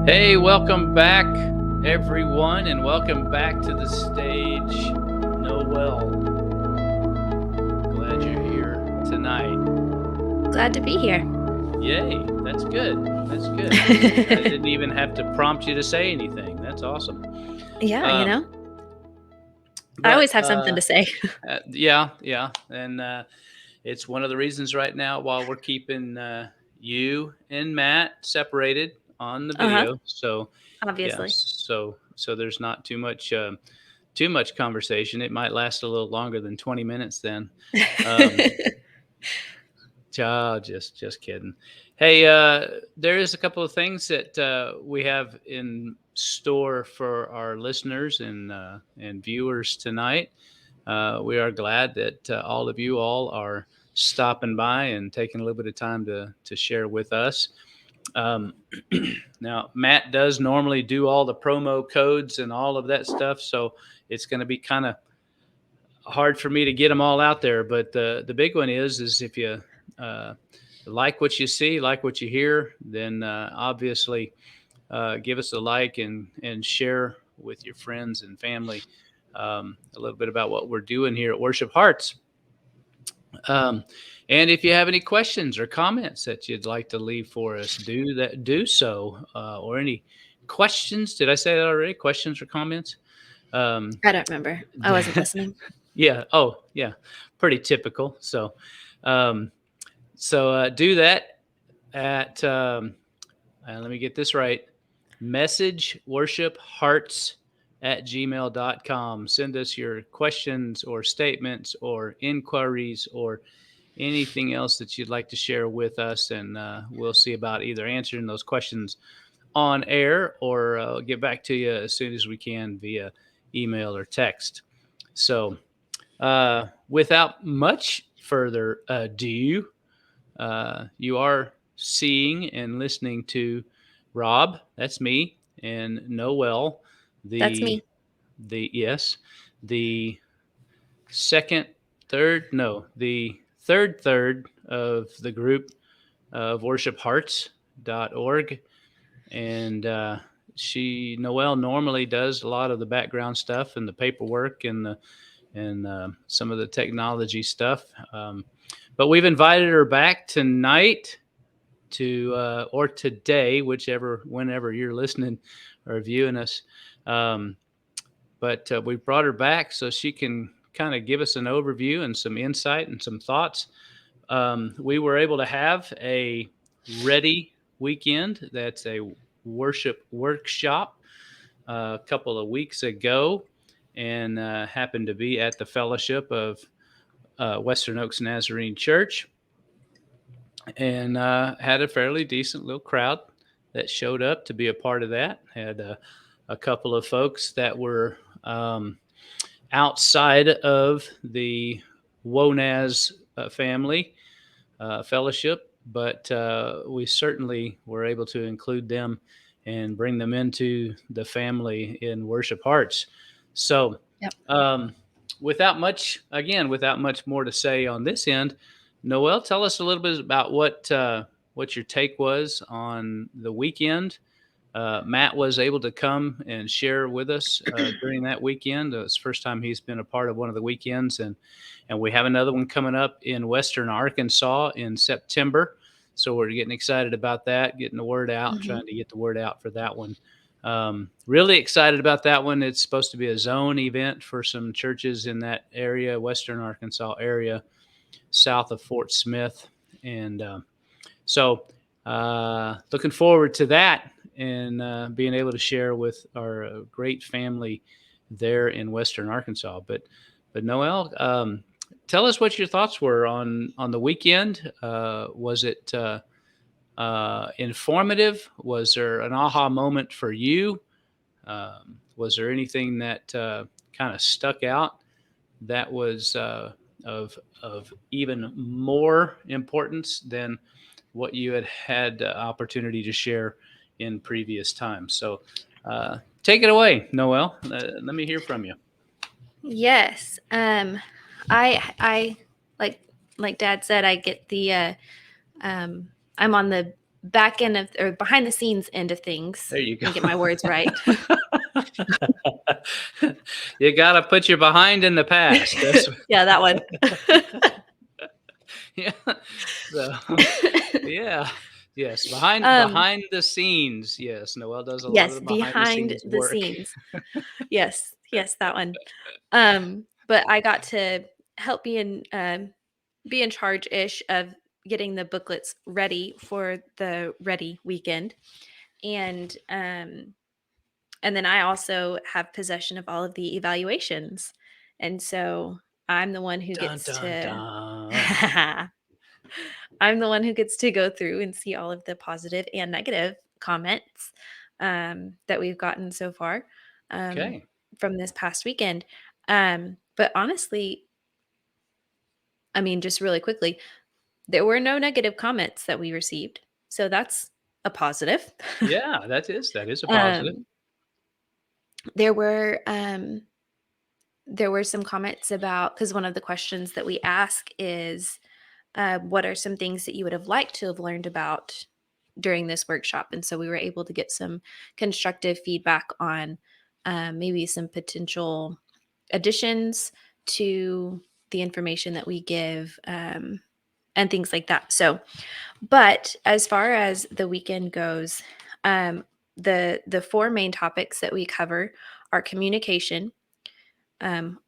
Hey, welcome back, everyone, and welcome back to the stage, Noelle. Glad you're here tonight. Glad to be here. Yay, that's good. That's good. I didn't even have to prompt you to say anything. That's awesome. Yeah, Um, I but always have something to say. yeah, and it's one of the reasons right now while we're keeping you and Matt separated on the Uh-huh. video. So yeah, Obviously. so there's not too much conversation. It might last a little longer than 20 minutes then. Um, just kidding. Hey, there is a couple of things that we have in store for our listeners and viewers tonight. We are glad that all of you all are stopping by and taking a little bit of time to share with us. Um, now, Matt does normally do all the promo codes and all of that stuff, so it's going to be kind of hard for me to get them all out there. But the big one is if you uh, like what you see, like what you hear, then obviously give us a like and share with your friends and family a little bit about what we're doing here at Worship Hearts. Um, and if you have any questions or comments that you'd like to leave for us, do so. Or any questions? Did I say that already? Questions or comments? Um, I don't remember. I wasn't listening. yeah. Oh, yeah. Pretty typical. Um, so do that at. Let me get this right. Message worship hearts at gmail.com. Send us your questions or statements or inquiries or anything else that you'd like to share with us, and we'll see about either answering those questions on air or get back to you as soon as we can via email or text. So, without much further ado, you are seeing and listening to Rob, that's me, and Noelle, That's the me. yes, the second, third, no, the third of the group of worshiphearts.org. And Noelle normally does a lot of the background stuff and the paperwork and some of the technology stuff. But we've invited her back tonight or today, whenever you're listening or viewing us. Um, but we brought her back so she can kind of give us an overview and some insight and some thoughts. We were able to have a REDI weekend. That's a worship workshop a couple of weeks ago, and happened to be at the fellowship of Western Oaks Nazarene Church, and had a fairly decent little crowd that showed up to be a part of that. Had a couple of folks that were outside of the WONAS family fellowship, but we certainly were able to include them and bring them into the family in Worship Hearts. So, Yep. um, without much more to say on this end, Noelle, tell us a little bit about what your take was on the weekend. Matt was able to come and share with us during that weekend. It's the first time he's been a part of one of the weekends, and we have another one coming up in Western Arkansas in September. So we're getting excited about that, getting the word out, Hmm. trying to get the word out for that one. Really excited about that one. It's supposed to be a zone event for some churches in that area, Western Arkansas area, south of Fort Smith, and so looking forward to that and being able to share with our great family there in Western Arkansas. But Noelle, tell us what your thoughts were on the weekend. Was it informative? Was there an aha moment for you? Was there anything that kind of stuck out that was of even more importance than what you had opportunity to share in previous times? So take it away, Noelle. Let me hear from you. Yes. I like Dad said, I get the um I'm on the back end of or behind the scenes end of things. There you Let me go. get my words right. You gotta put your behind in the past. That's Yeah, that one. yeah. So yeah. Yes. Behind um, behind the scenes. Yes. Noelle does a lot of yes, the behind the behind scenes the work. scenes. Yes, yes, that one. But I got to help be in charge ish of getting the booklets ready for the Ready weekend, and then I also have possession of all of the evaluations, and so I'm the one who Dun gets dun to. dun. I'm the one who gets to go through and see all of the positive and negative comments that we've gotten so far um, Okay. from this past weekend. But honestly, I mean, just really quickly, there were no negative comments that we received. So that's a positive. Yeah, that is a positive. um, there were some comments about, because one of the questions that we ask is, what are some things that you would have liked to have learned about during this workshop? And so we were able to get some constructive feedback on maybe some potential additions to the information that we give, and things like that. So, but as far as the weekend goes, the four main topics that we cover are communication.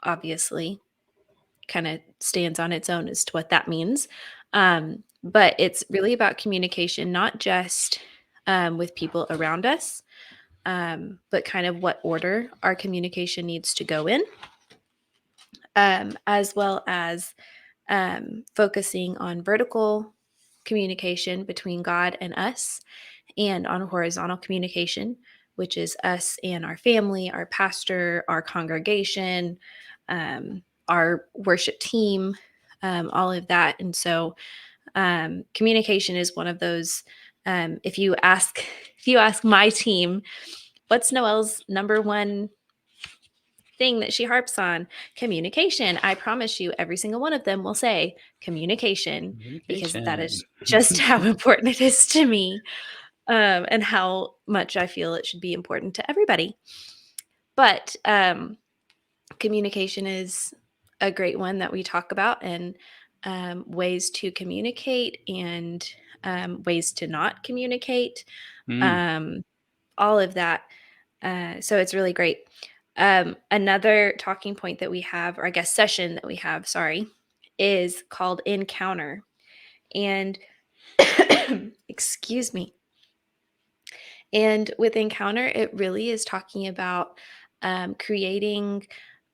Obviously, kind of stands on its own as to what that means. But it's really about communication, not just with people around us, but kind of what order our communication needs to go in, as well as focusing on vertical communication between God and us, and on horizontal communication, which is us and our family, our pastor, our congregation, our worship team, all of that. And so communication is one of those. If you ask my team, what's Noelle's number one thing that she harps on? Communication. I promise you, every single one of them will say communication, because that Communication. is just how important it is to me, and how much I feel it should be important to everybody. But communication is a great one that we talk about, and ways to communicate, and ways to not communicate, Mm, um, all of that. So it's really great. Another talking point that we have, or I guess session that we have, sorry, is called Encounter. And excuse me. And with Encounter, it really is talking about creating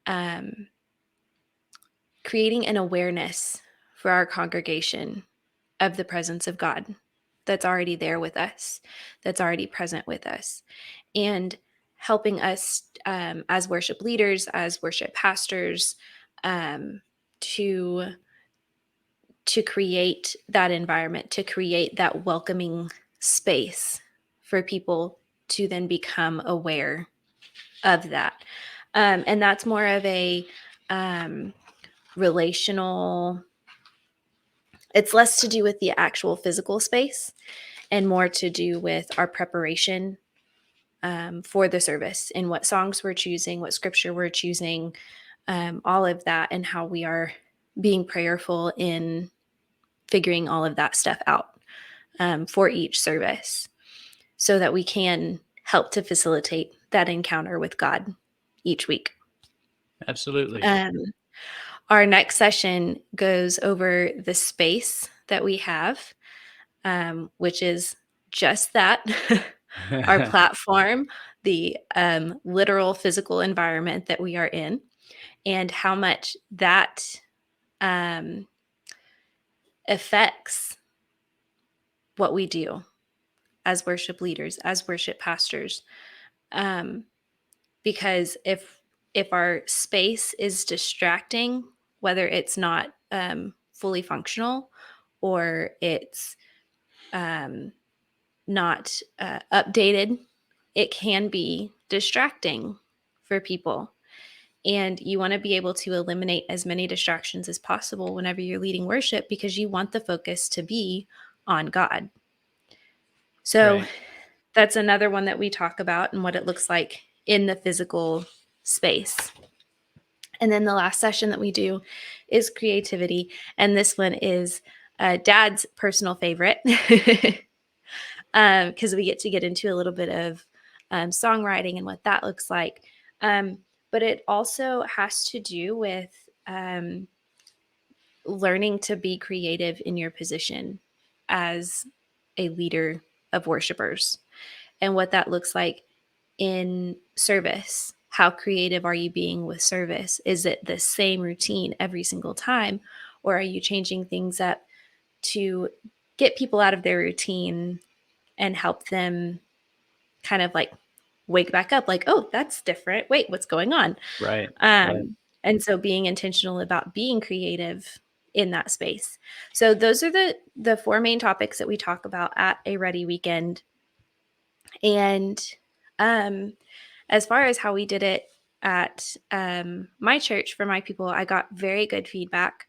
um, creating an awareness for our congregation of the presence of God that's already there with us, that's already present with us, and helping us as worship leaders, as worship pastors, um, to create that environment, to create that welcoming space for people to then become aware of that. And that's more of a um, relational, it's less to do with the actual physical space and more to do with our preparation for the service, and what songs we're choosing, what scripture we're choosing, all of that, and how we are being prayerful in figuring all of that stuff out for each service, so that we can help to facilitate that encounter with God each week. absolutely. Um, our next session goes over the space that we have, which is just that, our platform, the literal physical environment that we are in, and how much that um, affects what we do as worship leaders, as worship pastors. Um, because if our space is distracting, whether it's not fully functional, or it's um, not updated, it can be distracting for people. And you want to be able to eliminate as many distractions as possible whenever you're leading worship, because you want the focus to be on God. So Right. that's another one that we talk about and what it looks like in the physical space. And then the last session that we do is creativity. And this one is Dad's personal favorite because we get into a little bit of songwriting and what that looks like. But it also has to do with learning to be creative in your position as a leader of worshipers and what that looks like in service. How creative are you being with service? Is it the same routine every single time? Or are you changing things up to get people out of their routine and help them kind of like wake back up? Like, oh, that's different. Wait, what's going on? Right. Right. And so being intentional about being creative in that space. So those are the four main topics that we talk about at a REDI weekend. And um, as far as how we did it at my church for my people, I got very good feedback.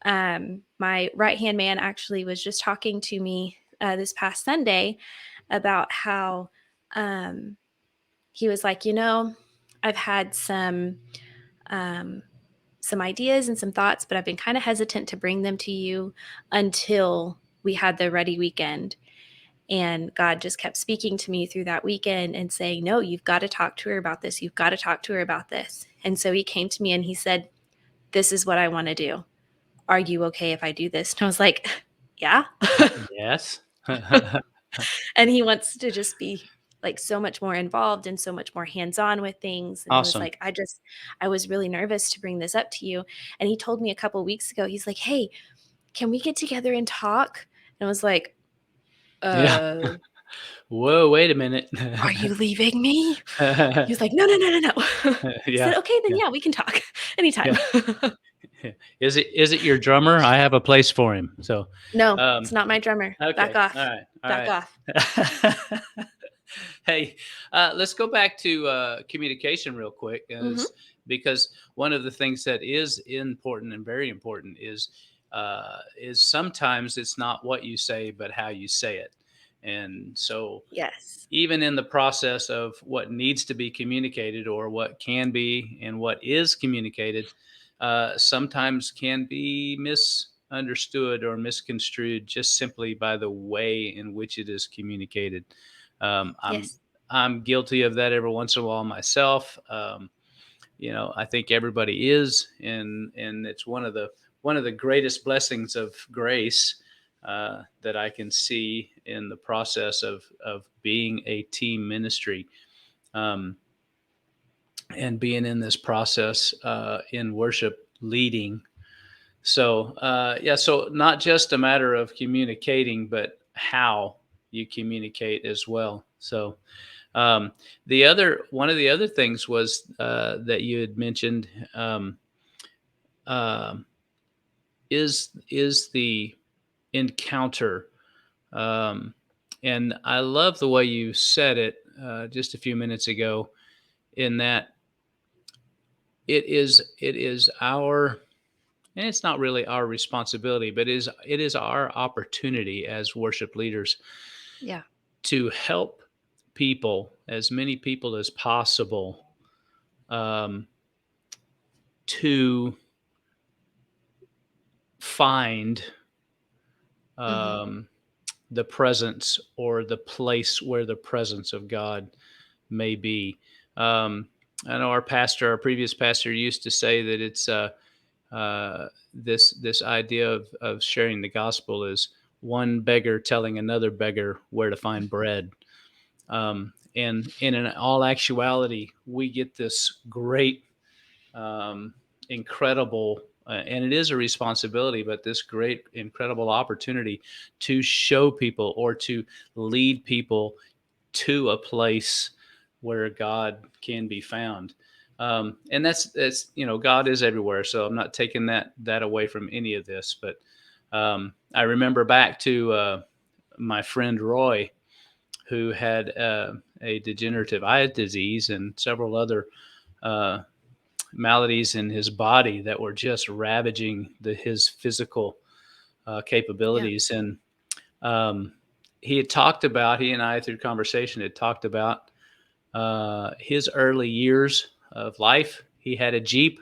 My right hand man actually was just talking to me this past Sunday about how um, he was like, I've had um, some ideas and some thoughts, but I've been kind of hesitant to bring them to you until we had the REDI weekend. And God just kept speaking to me through that weekend and saying, no, you've got to talk to her about this. You've got to talk to her about this. And so he came to me and he said, this is what I want to do. Are you okay if I do this? And I was like, yeah. Yes. And he wants to just be like so much more involved and so much more hands-on with things. And he was Awesome. like, I was really nervous to bring this up to you. And he told me a couple weeks ago, he's like, hey, can we get together and talk? And I was like, Yeah. uh, Whoa, wait a minute. are you leaving me? He was like, no, no, no, no, no. I Yeah. said, okay, then Yeah. yeah, we can talk anytime. Yeah. Is it your drummer? I have a place for him. So, No, it's um, not my drummer. Back okay. All off. right. All Back right. off. Hey, let's go back to communication real quick, Mm-hmm. because one of the things that is important and very important is sometimes it's not what you say, but how you say it. And so, Yes. even in the process of what needs to be communicated or what can be and what is communicated, sometimes can be misunderstood or misconstrued just simply by the way in which it is communicated. Um, I'm Yes. I'm guilty of that every once in a while myself. I think everybody is, and it's one of the greatest blessings of grace that I can see in the process of being a team ministry, um, and being in this process in worship leading. So yeah, so not just a matter of communicating, but how you communicate as well. So um, the other one of the other things was that you had mentioned, um, um, is the encounter, um, and I love the way you said it just a few minutes ago. In that it is our, and it's not really our responsibility, but it is our opportunity as worship leaders Yeah. to help people, as many people as possible, um, to find Mm-hmm. um, the presence or the place where the presence of God may be. Um, I know our previous pastor, used to say that it's this idea of sharing the gospel is one beggar telling another beggar where to find bread. And in all actuality, we get this great, um, incredible, and it is a responsibility, but this great, incredible opportunity to show people or to lead people to a place where God can be found. And that's God is everywhere. So I'm not taking that away from any of this, but I remember back to my friend Roy, who had a degenerative eye disease and several other uh, maladies in his body that were just ravaging his physical Yeah. capabilities. And um, he and I through conversation had talked about his early years of life. He had a Jeep,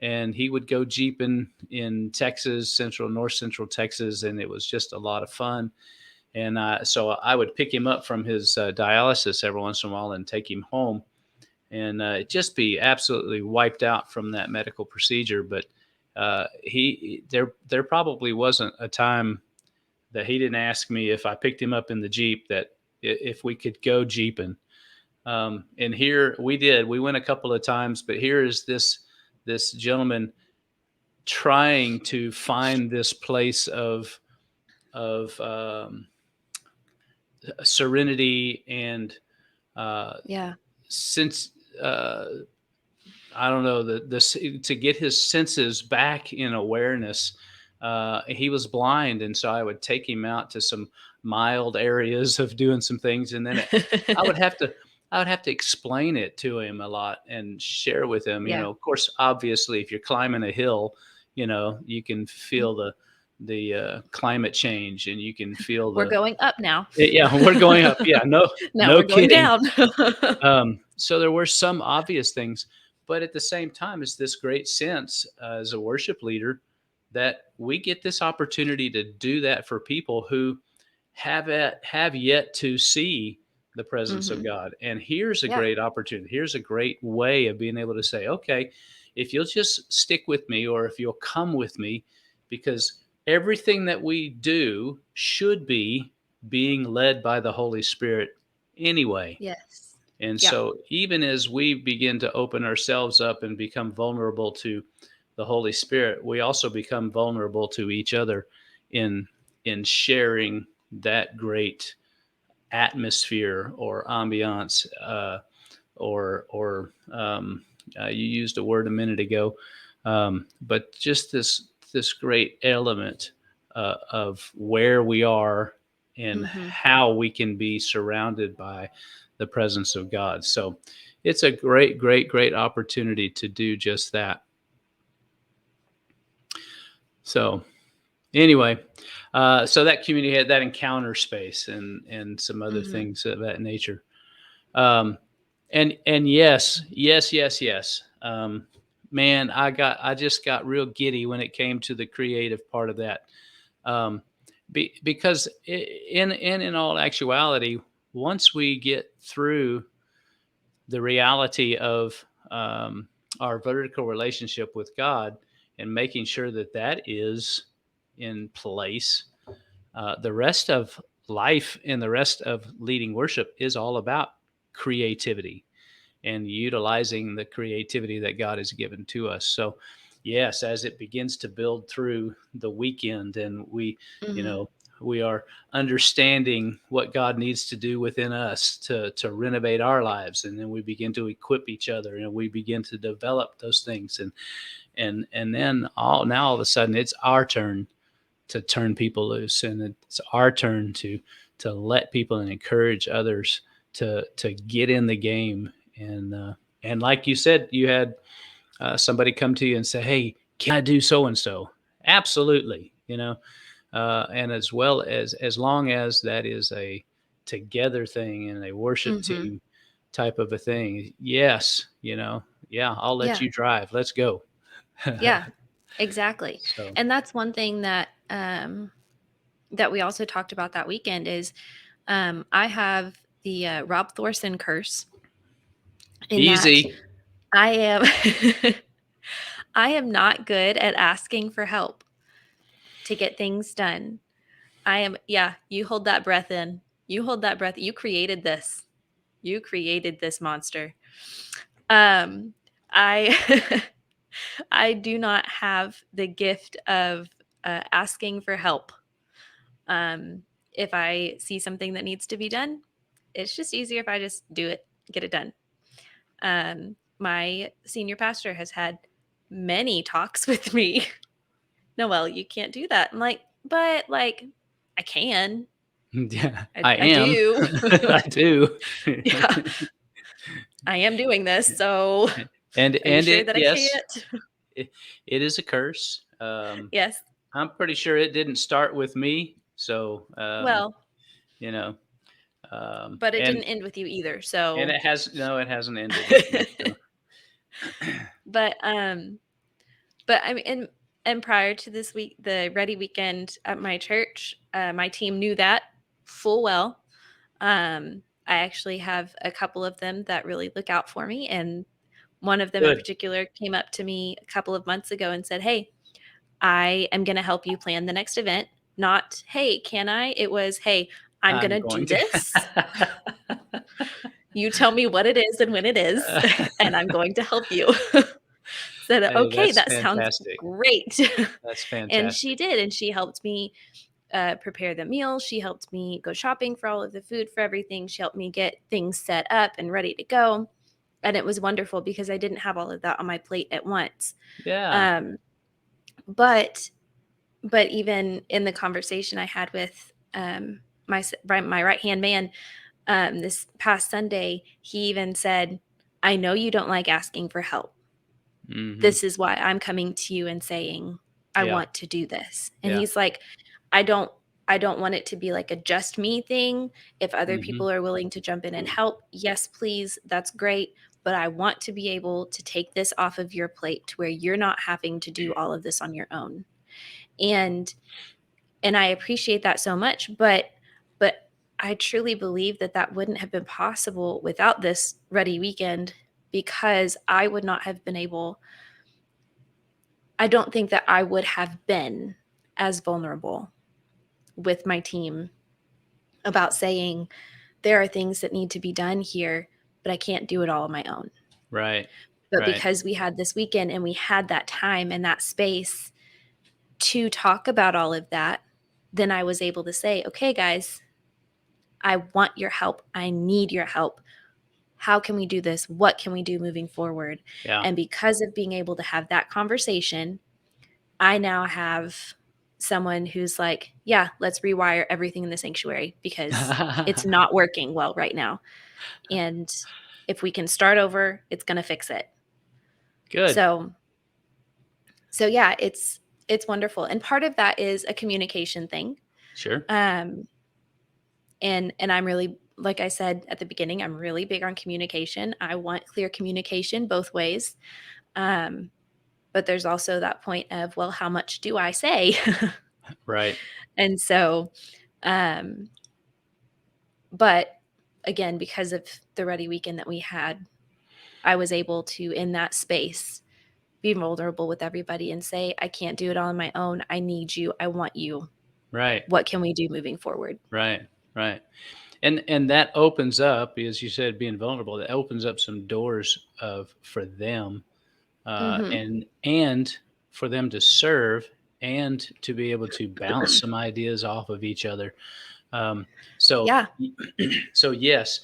and he would go jeeping in Texas, north central Texas, and it was just a lot of fun. And so I would pick him up from his dialysis every once in a while and take him home, and just be absolutely wiped out from that medical procedure. But there probably wasn't a time that he didn't ask me if I picked him up in the Jeep that if we could go jeeping. And here we did. We went a couple of times, but here is this gentleman trying to find this place of serenity and Yeah. since I don't know to get his senses back in awareness. He was blind, and so I would take him out to some mild areas of doing some things, and then I would have to I would have to explain it to him a lot and share with him. Yeah. Of course, obviously, if you're climbing a hill, you can Mhm. feel the climate change, and you can feel We're the going up now. yeah, we're going up. Yeah, no, Now no we're going kidding. down. So there were some obvious things, but at the same time, it's this great sense as a worship leader that we get this opportunity to do that for people who have yet to see the presence of Mhm. God. And here's a Yeah. great opportunity. Here's a great way of being able to say, okay, if you'll just stick with me, or if you'll come with me, because everything that we do should be being led by the Holy Spirit anyway. Yes. And Yeah. so, even as we begin to open ourselves up and become vulnerable to the Holy Spirit, we also become vulnerable to each other in sharing that great atmosphere or ambiance, or you used a word a minute ago, but just this great element of where we are and Mhm. how we can be surrounded by the presence of God. So it's a great, great, great opportunity to do just that. So anyway, so that community had that encounter space and some other Mhm. things of that nature. Um, and yes, yes, yes, yes. Man, I just got real giddy when it came to the creative part of that. Um, because in all actuality, once we get through the reality of our vertical relationship with God and making sure that that is in place, the rest of life and the rest of leading worship is all about creativity and utilizing the creativity that God has given to us. So, yes, as it begins to build through the weekend, and you Mhm. know, we are understanding what God needs to do within us to renovate our lives, and then we begin to equip each other, and we begin to develop those things, and then all of a sudden it's our turn to turn people loose, and it's our turn to let people and encourage others to get in the game. And like you said, you had somebody come to you and say, hey, can I do so and so? Absolutely. And as long as that is a together thing and a worship Mhm. team type of a thing, yes, yeah, I'll let Yeah. you drive, let's go. Yeah. Exactly. So And that's one thing that we also talked about that weekend is I have the Rob Thorson curse in that easy. I am I am not good at asking for help to get things done. I am, yeah, you hold that breath in. You hold that breath. You created this. You created this monster. Um I I do not have the gift of asking for help. Um if I see something that needs to be done, it's just easier if I just do it, get it done. My senior pastor has had many talks with me. Noelle, you can't do that. I'm like, but like, I can. Yeah, I, I I am. do. I do. Yeah, I am doing this. So are you And sure it that I yes, can't? it is a curse. Yes. I'm pretty sure it didn't start with me. So Well, you know, But it didn't end with you either. and So, it has no, it hasn't ended with me. So but I mean, and prior to this week, the Ready weekend at my church, my team knew that full well. I actually have a couple of them that really look out for me, and one of them in good. particular came up to me a couple of months ago and said, "Hey, I am going to help you plan the next event." Not, "Hey, can I?" It was, "Hey, I'm going I'm to do going to. this. You tell me what it is and when it is, and I'm going to help you." Said, Hey, "Okay, that's that sounds fantastic. great." That's And she fantastic. did, and she helped me prepare the meal. She helped me go shopping for all of the food for everything. She helped me get things set up and ready to go. And it was wonderful because I didn't have all of that on my plate at once. Yeah. Um, but but even in the conversation I had with my right hand man this past Sunday, he even said, "I know you don't like asking for help. Hmm. This is why I'm coming to you and saying, I Yeah. want to do this." And Yeah. he's like, I don't I don't want it to be like a just me thing. If other Hmm. people are willing to jump in and help, yes, please, that's great. But I want to be able to take this off of your plate to where you're not having to do all of this on your own. And I appreciate that so much, but I truly believe that that wouldn't have been possible without this Ready weekend, because I would not have been able, I don't think that I would have been as vulnerable with my team about saying there are things that need to be done here, but I can't do it all on my own. Right. But Right. because we had this weekend and we had that time and that space to talk about all of that, then I was able to say, okay, guys, I want your help. I need your help. How can we do this? What can we do moving forward? Yeah. And because of being able to have that conversation, I now have someone who's like, yeah, let's rewire everything in the sanctuary because it's not working well right now. And if we can start over, it's going to fix it. Good. So, yeah, it's wonderful. And part of that is a communication thing. Sure. Um and I'm really, like I said at the beginning, I'm really big on communication. I want clear communication both ways. Um but there's also that point of, well, how much do I say? Right. And so um but again, because of the Ready weekend that we had, I was able to, in that space, be vulnerable with everybody and say, I can't do it all on my own. I need you. I want you. Right. What can we do moving forward? Right. Right. And that opens up, as you said, being vulnerable. That opens up some doors of for them, Mhm. and for them to serve and to be able to bounce some ideas off of each other. Um, so, Yeah. so yes,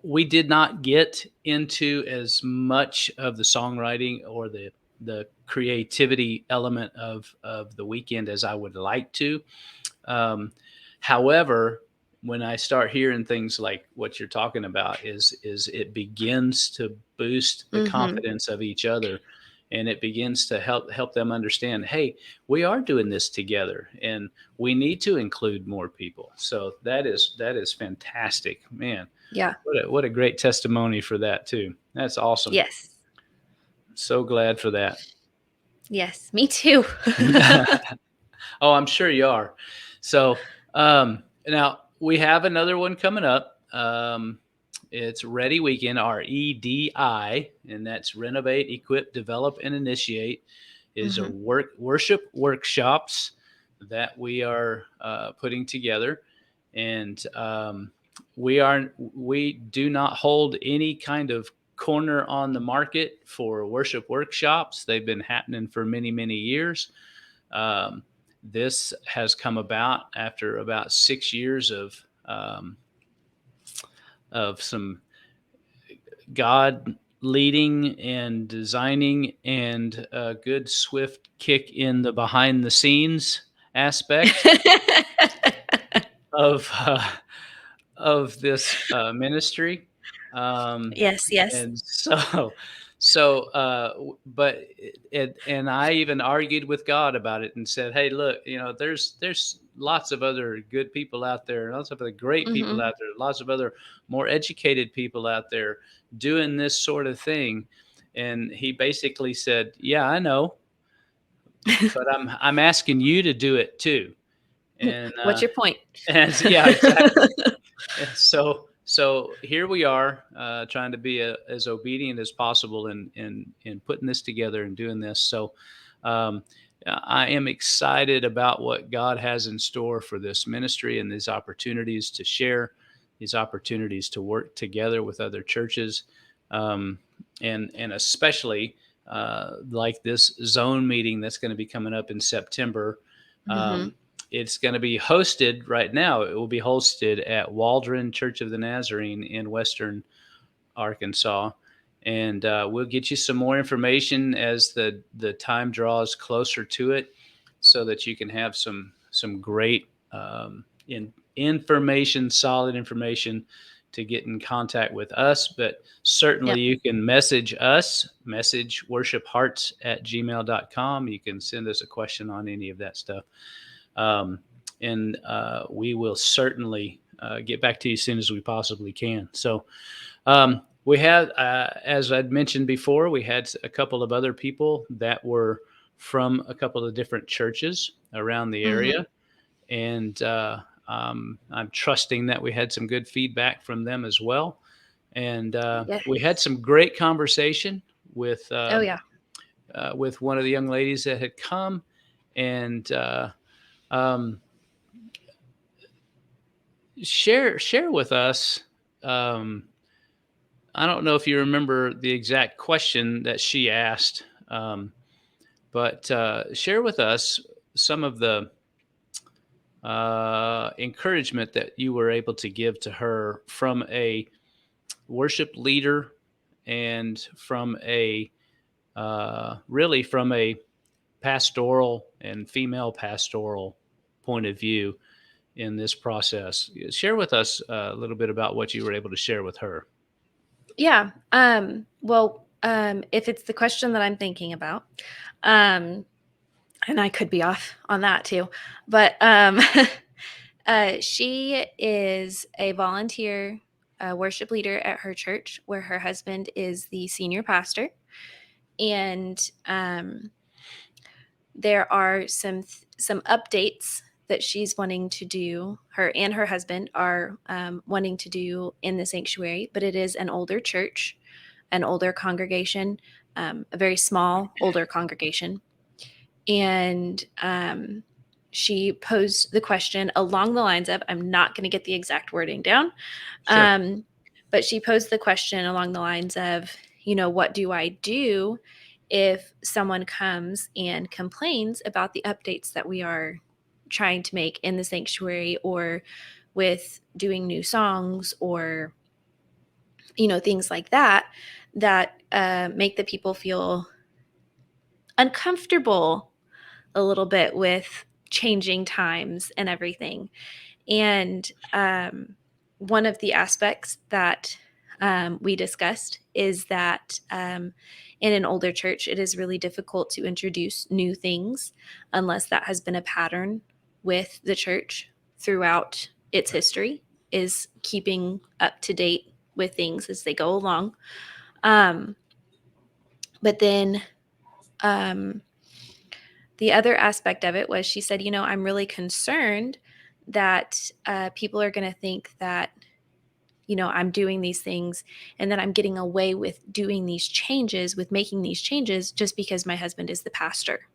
we did not get into as much of the songwriting or the creativity element of the weekend as I would like to. Um, However, when I start hearing things like what you're talking about, is it begins to boost the Mhm. confidence of each other, and it begins to help them understand, hey, we are doing this together, and we need to include more people. So that is fantastic, man. Yeah. What a great testimony for that too. That's awesome. Yes. So glad for that. Yes, me too. Oh, I'm sure you are. So now we have another one coming up. It's Ready Weekend, REDI, and that's Renovate, Equip, Develop, and Initiate. Is a Mhm. worship workshops that we are putting together, and we do not hold any kind of corner on the market for worship workshops. They've been happening for many years. Um, this has come about after about 6 years of some God leading and designing and a good swift kick in the behind the scenes aspect of of this ministry. Um, Yes, yes. and so So, and I even argued with God about it and said, "Hey, look, there's lots of other good people out there, lots of other great people Mhm. out there, lots of other more educated people out there doing this sort of thing." And he basically said, "Yeah, I know, but I'm asking you to do it too." And What's your point? yeah, exactly. And so here we are, trying to be as obedient as possible in putting this together and doing this. So um, I am excited about what God has in store for this ministry and these opportunities to share, these opportunities to work together with other churches, um, and especially like this zone meeting that's going to be coming up in September. Mhm. Um, it's going to be hosted right now. It will be hosted at Waldron Church of the Nazarene in Western Arkansas, and we'll get you some more information as the time draws closer to it, so that you can have some great information, solid information to get in contact with us. But certainly Yep. you can message us, message worshiphearts@gmail.com. You can send us a question on any of that stuff. Um, and we will certainly get back to you as soon as we possibly can. So we had, as I'd mentioned before, we had a couple of other people that were from a couple of different churches around the Mhm. area, and I'm trusting that we had some good feedback from them as well. And we had Yes. some great conversation Oh, yeah. with one of the young ladies that had come, and um, share with us. Um, I don't know if you remember the exact question that she asked, but share with us some of the encouragement that you were able to give to her from a worship leader and from a really from a pastoral and female pastoral point of view in this process. Share with us a little bit about what you were able to share with her. Yeah. Well, if it's the question that I'm thinking about, um, and I could be off on that too, but she is a volunteer worship leader at her church, where her husband is the senior pastor, and there are some updates that she's wanting to do. Her and her husband are wanting to do in the sanctuary, but it is an older church, an older congregation, a very small older congregation, and she posed the question along the lines of, I'm not going to get the exact wording down, Sure. um, but she posed the question along the lines of, what do I do if someone comes and complains about the updates that we are trying to make in the sanctuary, or with doing new songs, or things like that, that make the people feel uncomfortable a little bit with changing times and everything. And one of the aspects that we discussed is that in an older church, it is really difficult to introduce new things unless that has been a pattern with the church throughout its history, is keeping up to date with things as they go along. Um, but then um, the other aspect of it was, she said, I'm really concerned that people are going to think that, I'm doing these things, and that I'm getting away with doing these changes, with making these changes, just because my husband is the pastor.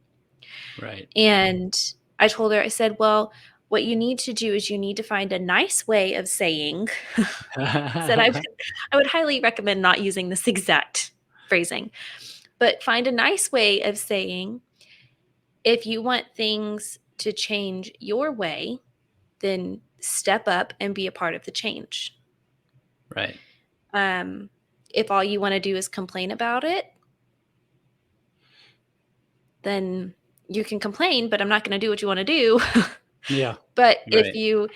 Right. And I told her, I said, well, what you need to do is you need to find a nice way of saying, said I would highly recommend not using this exact phrasing, but find a nice way of saying, if you want things to change your way, then step up and be a part of the change. Right. Um, if all you want to do is complain about it, then you can complain, but I'm not going to do what you want to do. Yeah. But if Right. you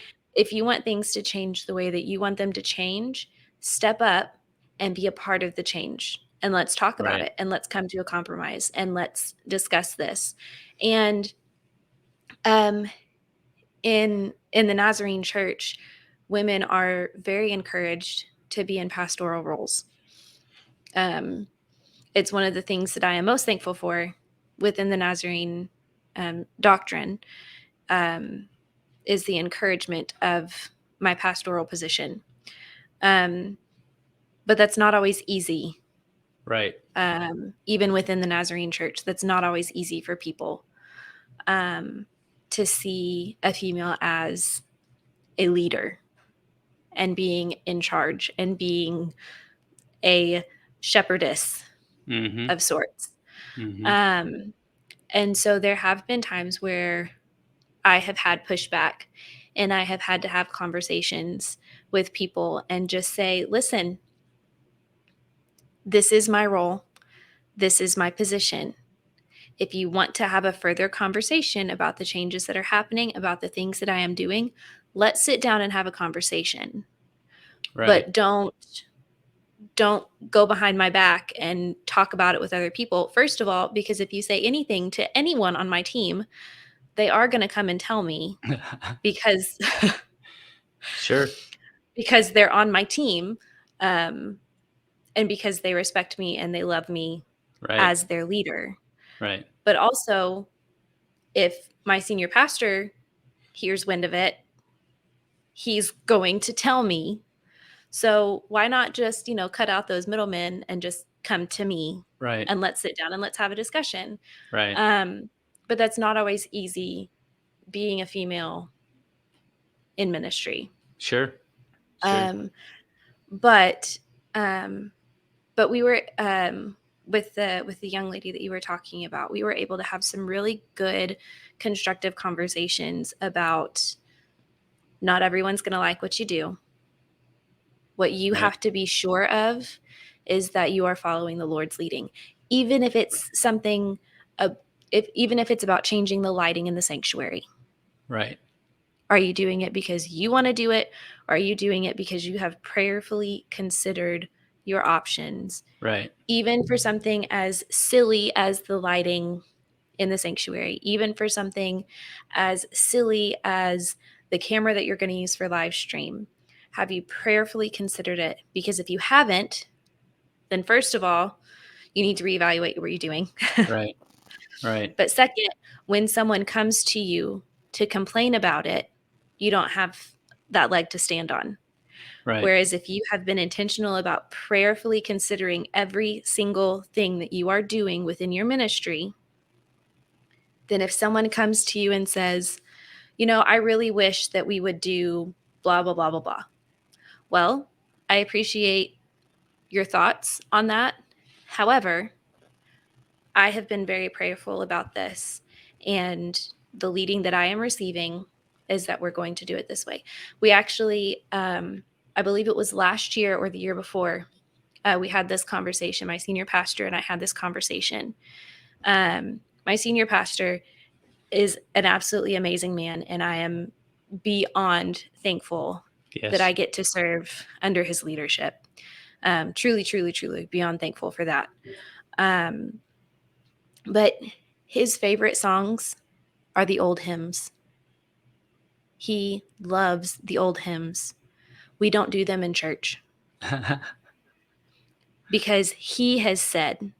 want things to change the way that you want them to change, step up and be a part of the change. and let's talk about Right. it, and let's come to a compromise, and let's discuss this. And um, in the Nazarene church, women are very encouraged to be in pastoral roles. Um, it's one of the things that I am most thankful for within the Nazarene doctrine, um, is the encouragement of my pastoral position. Um, but that's not always easy. Right. Even within the Nazarene church, that's not always easy for people, um, to see a female as a leader and being in charge and being a shepherdess Mm-hmm. of sorts. Mm-hmm. Um, and so there have been times where I have had pushback, and I have had to have conversations with people and just say, listen, this is my role, this is my position. If you want to have a further conversation about the changes that are happening, about the things that I am doing, let's sit down and have a conversation. Right. But don't go behind my back and talk about it with other people. First of all, because if you say anything to anyone on my team, they are going to come and tell me, because Sure. because they're on my team, um, and because they respect me and they love me Right. as their leader. Right. But also, if my senior pastor hears wind of it, he's going to tell me. So why not just, cut out those middlemen and just come to me, Right. and let's sit down and let's have a discussion. Right. Um, but that's not always easy, being a female in ministry. Sure. Sure. Um, but um, but we were, with the young lady that you were talking about, we were able to have some really good, constructive conversations about, not everyone's going to like what you do. What you Right. have to be sure of is that you are following the Lord's leading, even if it's something, uh, even if it's about changing the lighting in the sanctuary. Right. Are you doing it because you want to do it? Or are you doing it because you have prayerfully considered your options, Right. even for something as silly as the lighting in the sanctuary, even for something as silly as the camera that you're going to use for live stream? Have you prayerfully considered it? Because if you haven't, then first of all, you need to reevaluate what you're doing. Right. Right. But second, when someone comes to you to complain about it, you don't have that leg to stand on. Right. Whereas if you have been intentional about prayerfully considering every single thing that you are doing within your ministry, then if someone comes to you and says, I really wish that we would do blah, blah, blah, blah, blah. Well, I appreciate your thoughts on that. However, I have been very prayerful about this, and the leading that I am receiving is that we're going to do it this way. We actually, I believe it was last year or the year before, we had this conversation. My senior pastor and I had this conversation. My senior pastor is an absolutely amazing man, and I am beyond thankful that I Yes. get to serve under his leadership. Truly, truly, truly beyond thankful for that. Um, but his favorite songs are the old hymns. He loves the old hymns. We don't do them in church because he has said,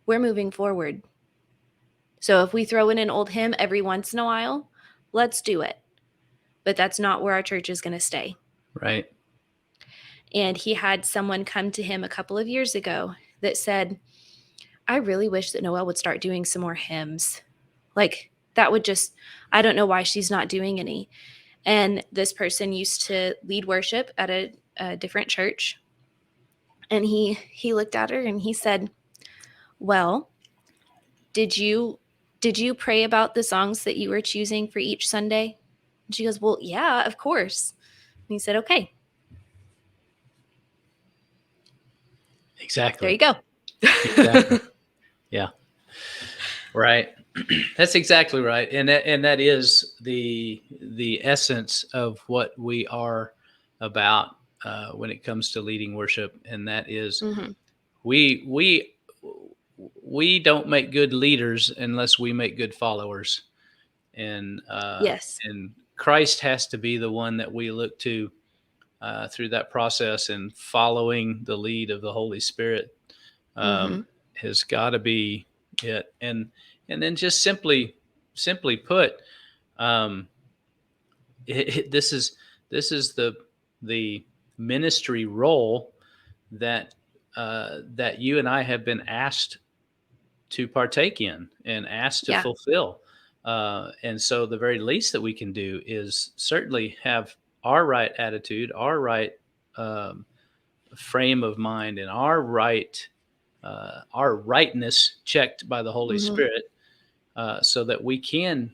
we're moving forward. So if we throw in an old hymn every once in a while, let's do it. But that's not where our church is going to stay. Right. And he had someone come to him a couple of years ago that said, I really wish that Noelle would start doing some more hymns. Like, that would just, I don't know why she's not doing any. And this person used to lead worship at a different church. And he looked at her and he said, well, did you pray about the songs that you were choosing for each Sunday? And she goes, well, yeah, of course. And he said, okay, there you Exactly. go. Exactly. Yeah. Right. That's exactly right. And that is the essence of what we are about when it comes to leading worship, and that is Hmm. we we don't make good leaders unless we make good followers, and Yes. Christ has to be the one that we look to through that process, and following the lead of the Holy Spirit Mm-hmm. has got to be it. And then just simply put, um, this is the ministry role that that you and I have been asked to partake in and asked to Yeah. fulfill. And so the very least that we can do is certainly have our right attitude, our right um, frame of mind, and our rightness checked by the Holy Mm-hmm. Spirit, so that we can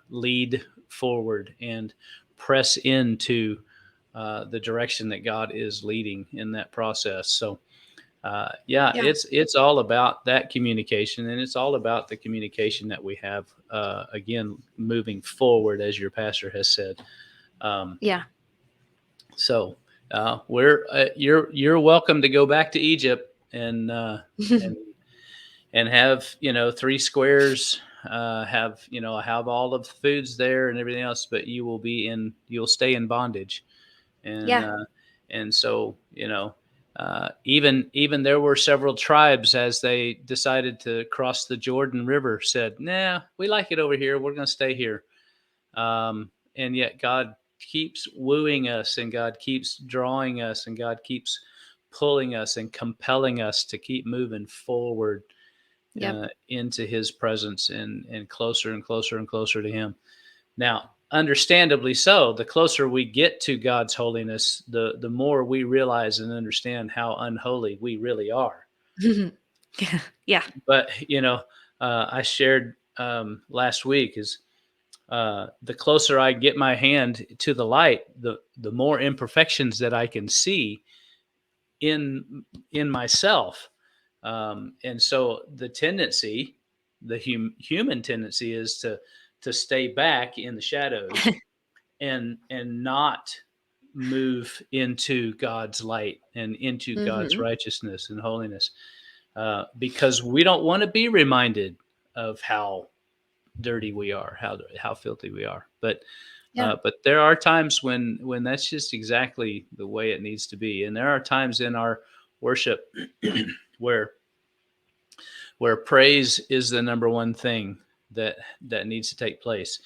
lead forward and press into the direction that God is leading in that process. So yeah, Yeah. it's all about that communication, and it's all about the communication that we have again moving forward, as your pastor has said. Um, Yeah. so we're you're welcome to go back to Egypt and and have, three squares, have, have all of the foods there and everything else, but you'll stay in bondage. and Yeah. uh, and so, even there were several tribes, as they decided to cross the Jordan River, said, "Nah, we like it over here. We're going to stay here." And yet God keeps wooing us, and God keeps drawing us, and God keeps pulling us and compelling us to keep moving forward Yep. into His presence, and closer and closer and closer to Him. Now, understandably so, the closer we get to God's holiness, the more we realize and understand how unholy we really are. Yeah. Yeah. But I shared last week is the closer I get my hand to the light, the more imperfections that I can see in in myself. And so the tendency, the human tendency, is to stay back in the shadows and not move into God's light and into God's Mm-hmm. righteousness and holiness, because we don't want to be reminded of how dirty we are, how filthy we are. Yeah. But there are times when that's just exactly the way it needs to be, and there are times in our worship where praise is the number one thing that needs to take place,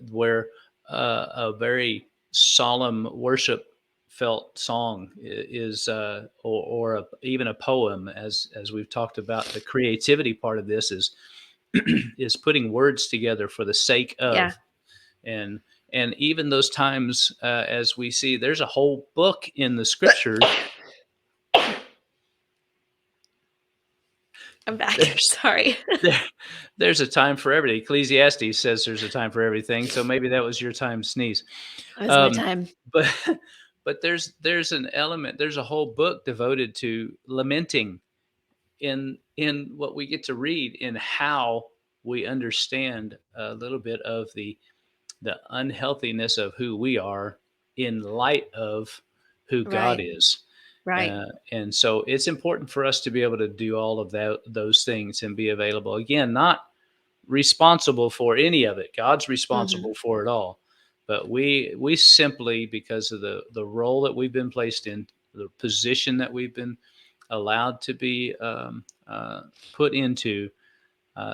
where a very solemn worship felt song is even a poem, as we've talked about. The creativity part of this is is putting words together for the sake Yeah. of. And and even those times, as we see, there's a whole book in the scriptures. I'm back. there's Sorry. there, there's a time for everything. Ecclesiastes says there's a time for everything, so maybe that was your time to sneeze. That was my um, time. but but there's an element, there's a whole book devoted to lamenting, in what we get to read, in how we understand a little bit of the unhealthiness of who we are in light of who God Right. is. Right. And so it's important for us to be able to do all of those things and be available. Again, not responsible for any of it. God's Mm-hmm. responsible for it all. But we simply, because of the role that we've been placed in, the position that we've been allowed to be put into,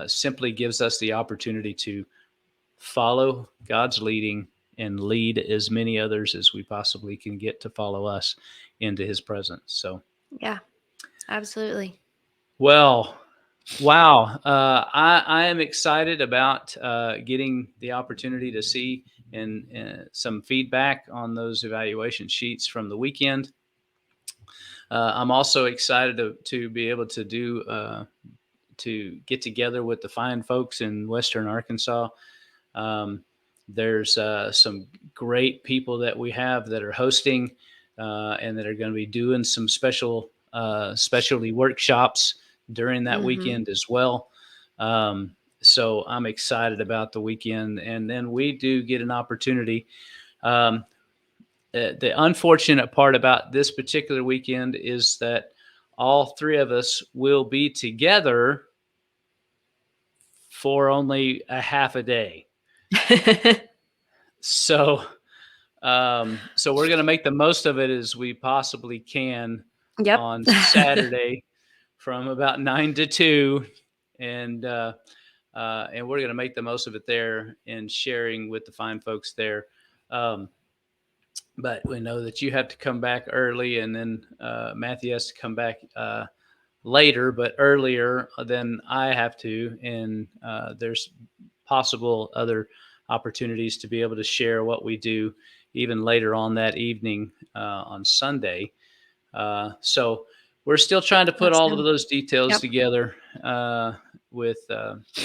simply gives us the opportunity to follow God's leading and lead as many others as we possibly can get to follow us into His presence. So, Yeah. Absolutely. well, wow. I am excited about getting the opportunity to see and some feedback on those evaluation sheets from the weekend. I'm also excited to be able to to get together with the fine folks in Western Arkansas. Um, there's some great people that we have that are hosting, and that are going to be doing some specialty workshops during that Mm-hmm. weekend as well. Um, so I'm excited about the weekend, and then we do get an opportunity. Um, the unfortunate part about this particular weekend is that all three of us will be together for only a half a day. So, so we're going to make the most of it as we possibly can Yep. on Saturday from about 9 to 2, and and we're going to make the most of it there and sharing with the fine folks there. Um, but we know that you have to come back early, and then Matthew has to come back later, but earlier than I have to. And there's possible other opportunities to be able to share what we do even later on that evening on Sunday. So we're still trying to put all of Awesome. those details Yep. together with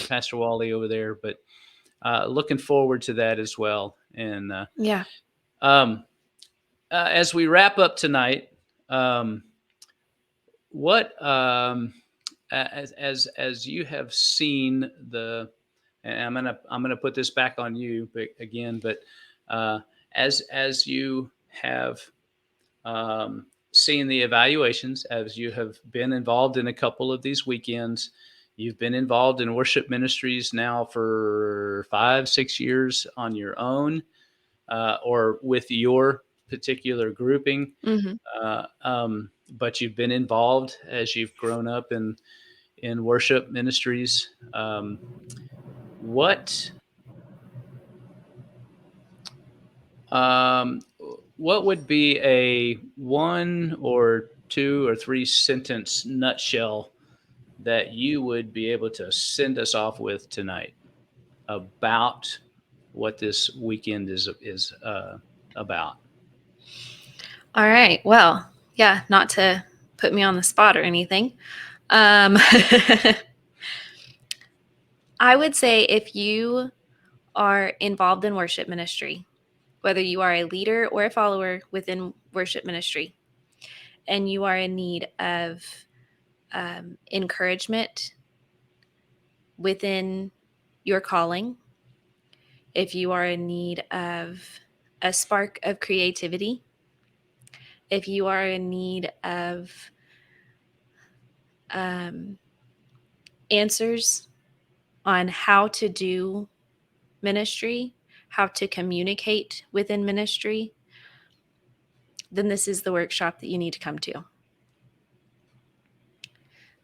Pastor Wally over there, but looking forward to that as well. And Yeah. um, as we wrap up tonight, um, what as you have seen the, and I'm gonna put this back on you again, but uh, as you have seen the evaluations, as you have been involved in a couple of these weekends, you've been involved in worship ministries now for 5-6 years on your own, or with your particular grouping. Hmm. But you've been involved as you've grown up in worship ministries. What um, what would be a one or two or three sentence nutshell that you would be able to send us off with tonight about what this weekend is about? All right. Well, yeah, not to put me on the spot or anything. Um, I would say if you are involved in worship ministry, whether you are a leader or a follower within worship ministry, and you are in need of encouragement within your calling, if you are in need of a spark of creativity, if you are in need of um, answers on how to do ministry, how to communicate within ministry, then this is the workshop that you need to come to.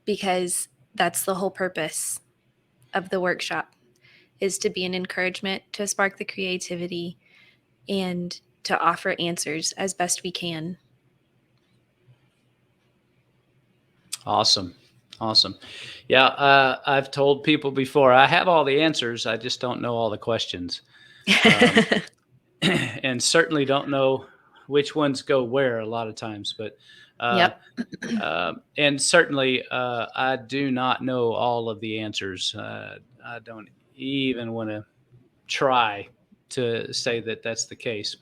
Because that's the whole purpose of the workshop, is to be an encouragement, to spark the creativity, and to offer answers as best we can. Awesome. Awesome. Yeah, I've told people before I have all the answers. I just don't know all the questions. Um, and certainly don't know which ones go where a lot of times. But uh, Yep. and certainly I do not know all of the answers. I don't even want to try to say that that's the case.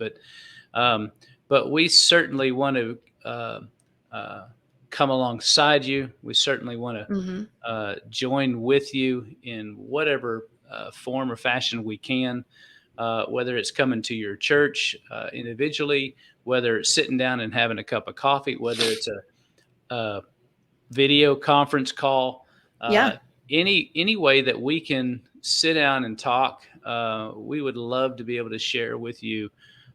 Um, but we certainly want to uh, come alongside you. We certainly want to Hmm. join with you in whatever form or fashion we can, whether it's coming to your church individually, whether it's sitting down and having a cup of coffee, whether it's a video conference call, uh, Yeah. any way that we can sit down and talk. We would love to be able to share with you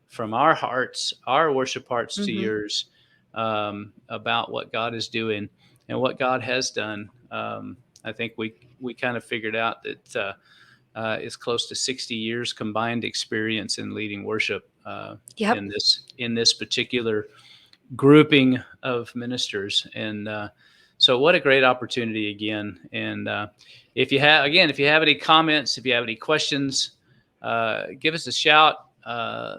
from our hearts, our worship hearts to Hmm. yours, about what God is doing and what God has done. I think we kind of figured out that it's close to 60 years combined experience in leading worship Yep. in this particular grouping of ministers. And so what a great opportunity again. And if you have any comments, if you have any questions, give us a shout.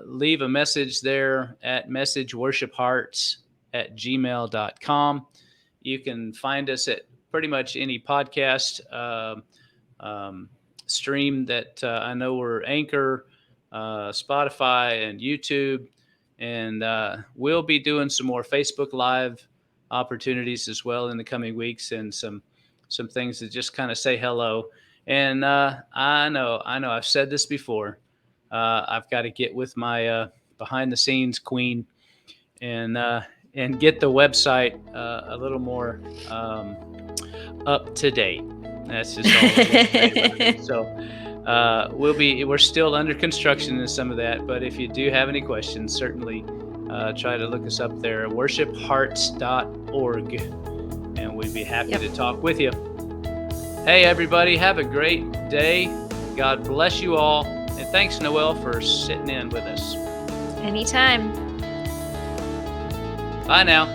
Leave a message there at messageworshiphearts@gmail.com. You can find us at pretty much any podcast um, stream that I know we're Anchor, Spotify, and YouTube. And we'll be doing some more Facebook Live opportunities as well in the coming weeks, and some things to just kind of say hello. And I know, I've said this before. I've got to get with my behind the scenes queen and and get the website a little more up to date. That's just all I'm gonna say about it. So we're still under construction in some of that, but if you do have any questions, certainly try to look us up there, worshiphearts.org, and we'd be happy to talk with you. Hey, everybody, have a great day. God bless you all. And thanks, Noelle, for sitting in with us. Anytime. Bye now.